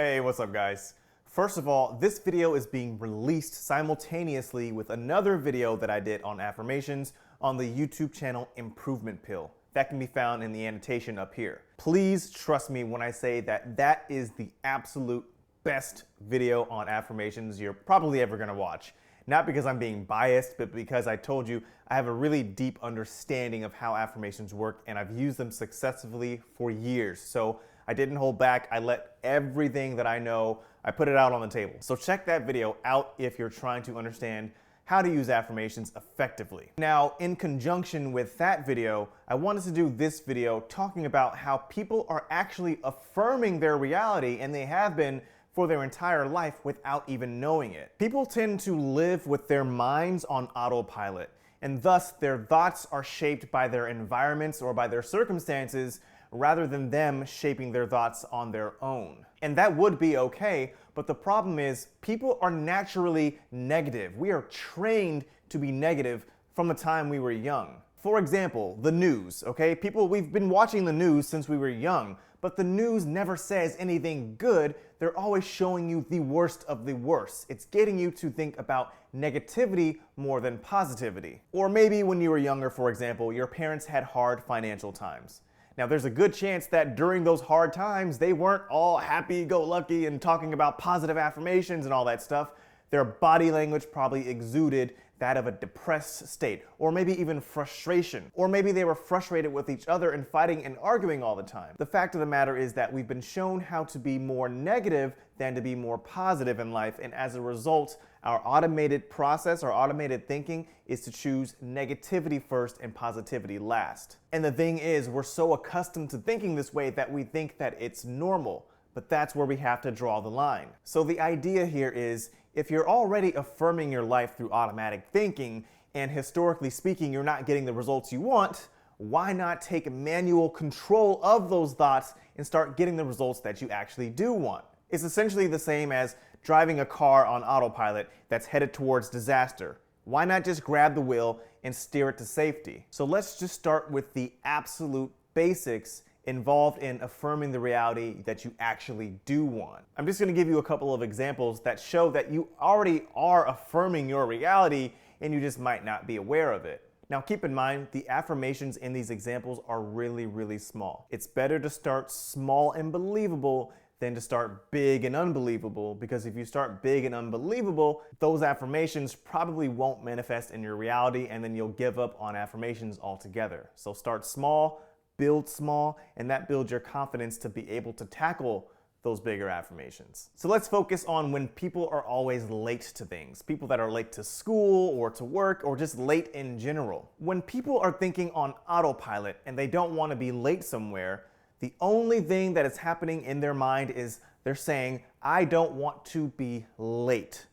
Hey, what's up guys? First of all, this video is being released simultaneously with another video that I did on affirmations on the YouTube channel Improvement Pill. That can be found in the annotation up here. Please trust me when I say that that is the absolute best video on affirmations you're probably ever gonna watch. Not because I'm being biased, but because I told you I have a really deep understanding of how affirmations work and I've used them successfully for years. So I didn't hold back. I let everything that I know, I put it out on the table. So check that video out if you're trying to understand how to use affirmations effectively. Now, in conjunction with that video, I wanted to do this video talking about how people are actually affirming their reality, and they have been for their entire life without even knowing it. People tend to live with their minds on autopilot, and thus their thoughts are shaped by their environments or by their circumstances rather than them shaping their thoughts on their own. And that would be okay, but the problem is people are naturally negative. We are trained to be negative from the time we were young. For example, the news, okay? We've been watching the news since we were young, but the news never says anything good. They're always showing you the worst of the worst. It's getting you to think about negativity more than positivity. Or maybe when you were younger, for example, your parents had hard financial times. Now, there's a good chance that during those hard times, they weren't all happy-go-lucky and talking about positive affirmations and all that stuff. Their body language probably exuded that of a depressed state, or maybe even frustration, or maybe they were frustrated with each other and fighting and arguing all the time. The fact of the matter is that we've been shown how to be more negative than to be more positive in life, and as a result, our automated process, our automated thinking is to choose negativity first and positivity last. And the thing is, we're so accustomed to thinking this way that we think that it's normal, but that's where we have to draw the line. So the idea here is, if you're already affirming your life through automatic thinking, and historically speaking, you're not getting the results you want, why not take manual control of those thoughts and start getting the results that you actually do want? It's essentially the same as driving a car on autopilot that's headed towards disaster. Why not just grab the wheel and steer it to safety? So let's just start with the absolute basics involved in affirming the reality that you actually do want. I'm just going to give you a couple of examples that show that you already are affirming your reality and you just might not be aware of it. Now keep in mind, the affirmations in these examples are really, really small. It's better to start small and believable than to start big and unbelievable, because if you start big and unbelievable, those affirmations probably won't manifest in your reality, and then you'll give up on affirmations altogether. So start small, build small, and that builds your confidence to be able to tackle those bigger affirmations. So let's focus on when people are always late to things. People that are late to school or to work or just late in general. When people are thinking on autopilot and they don't want to be late somewhere, the only thing that is happening in their mind is they're saying, I don't want to be late.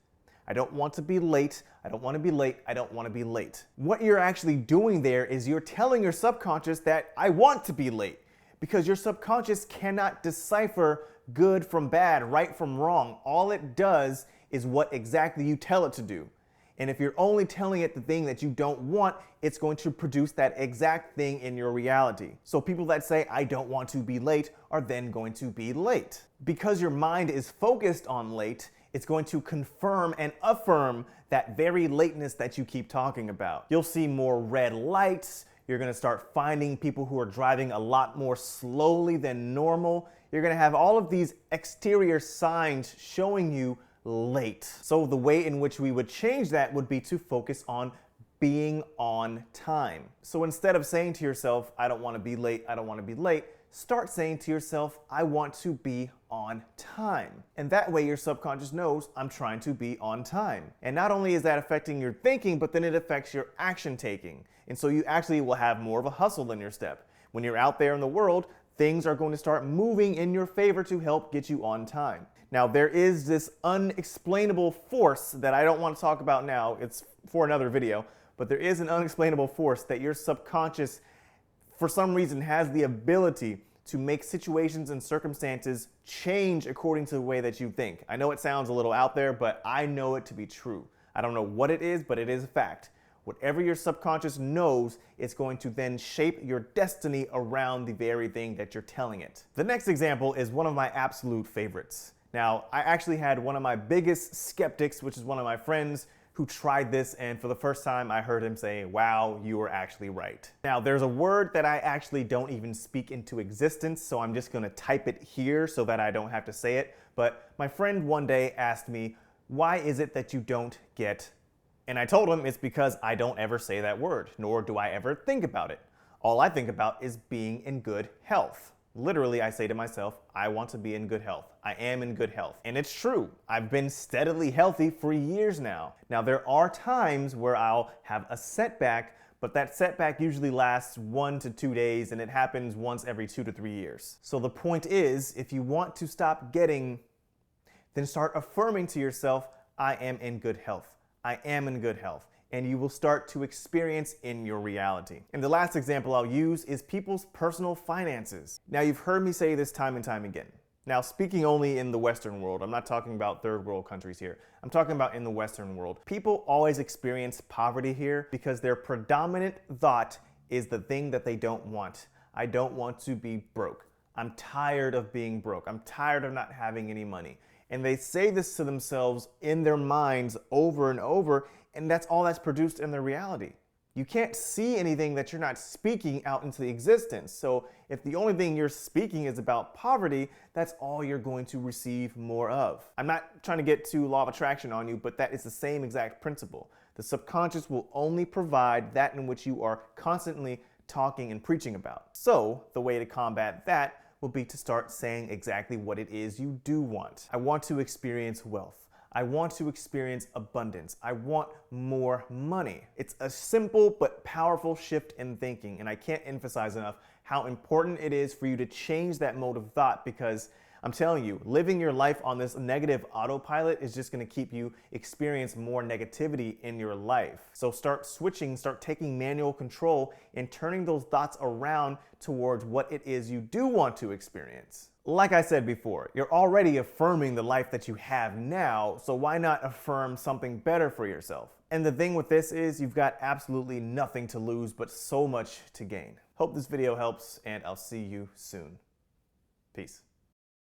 I don't want to be late. I don't want to be late. I don't want to be late. What you're actually doing there is you're telling your subconscious that I want to be late, because your subconscious cannot decipher good from bad, right from wrong. All it does is what exactly you tell it to do. And if you're only telling it the thing that you don't want, it's going to produce that exact thing in your reality. So people that say, I don't want to be late, are then going to be late. Because your mind is focused on late, it's going to confirm and affirm that very lateness that you keep talking about. You'll see more red lights. You're going to start finding people who are driving a lot more slowly than normal. You're going to have all of these exterior signs showing you late. So the way in which we would change that would be to focus on being on time. So instead of saying to yourself, I don't want to be late, I don't want to be late, start saying to yourself, I want to be on time. And that way your subconscious knows I'm trying to be on time. And not only is that affecting your thinking, but then it affects your action taking. And so you actually will have more of a hustle in your step. When you're out there in the world, things are going to start moving in your favor to help get you on time. Now, there is this unexplainable force that I don't want to talk about now. It's for another video. But there is an unexplainable force that your subconscious, for some reason, has the ability to make situations and circumstances change according to the way that you think. I know it sounds a little out there, but I know it to be true. I don't know what it is, but it is a fact. Whatever your subconscious knows, it's going to then shape your destiny around the very thing that you're telling it. The next example is one of my absolute favorites. Now, I actually had one of my biggest skeptics, which is one of my friends, who tried this, and for the first time I heard him say, wow, you were actually right. Now, there's a word that I actually don't even speak into existence, so I'm just gonna type it here so that I don't have to say it. But my friend one day asked me, why is it that you don't get? And I told him it's because I don't ever say that word, nor do I ever think about it. All I think about is being in good health. Literally, I say to myself, I want to be in good health. I am in good health. And it's true. I've been steadily healthy for years now. Now, there are times where I'll have a setback, but that setback usually lasts 1 to 2 days, and it happens once every 2 to 3 years. So the point is, if you want to stop getting, then start affirming to yourself, I am in good health. I am in good health. And you will start to experience in your reality. And the last example I'll use is people's personal finances. Now, you've heard me say this time and time again. Now, speaking only in the Western world, I'm not talking about third world countries here. I'm talking about in the Western world. People always experience poverty here because their predominant thought is the thing that they don't want. I don't want to be broke. I'm tired of being broke. I'm tired of not having any money. And they say this to themselves in their minds over and over, and that's all that's produced in their reality. You can't see anything that you're not speaking out into the existence. So if the only thing you're speaking is about poverty, that's all you're going to receive more of. I'm not trying to get to law of attraction on you, but that is the same exact principle. The subconscious will only provide that in which you are constantly talking and preaching about. So the way to combat that will be to start saying exactly what it is you do want. I want to experience wealth. I want to experience abundance. I want more money. It's a simple but powerful shift in thinking, and I can't emphasize enough how important it is for you to change that mode of thought, because I'm telling you, living your life on this negative autopilot is just going to keep you experience more negativity in your life. So start switching, start taking manual control and turning those thoughts around towards what it is you do want to experience. Like I said before, you're already affirming the life that you have now, so why not affirm something better for yourself? And the thing with this is you've got absolutely nothing to lose, but so much to gain. Hope this video helps, and I'll see you soon. Peace.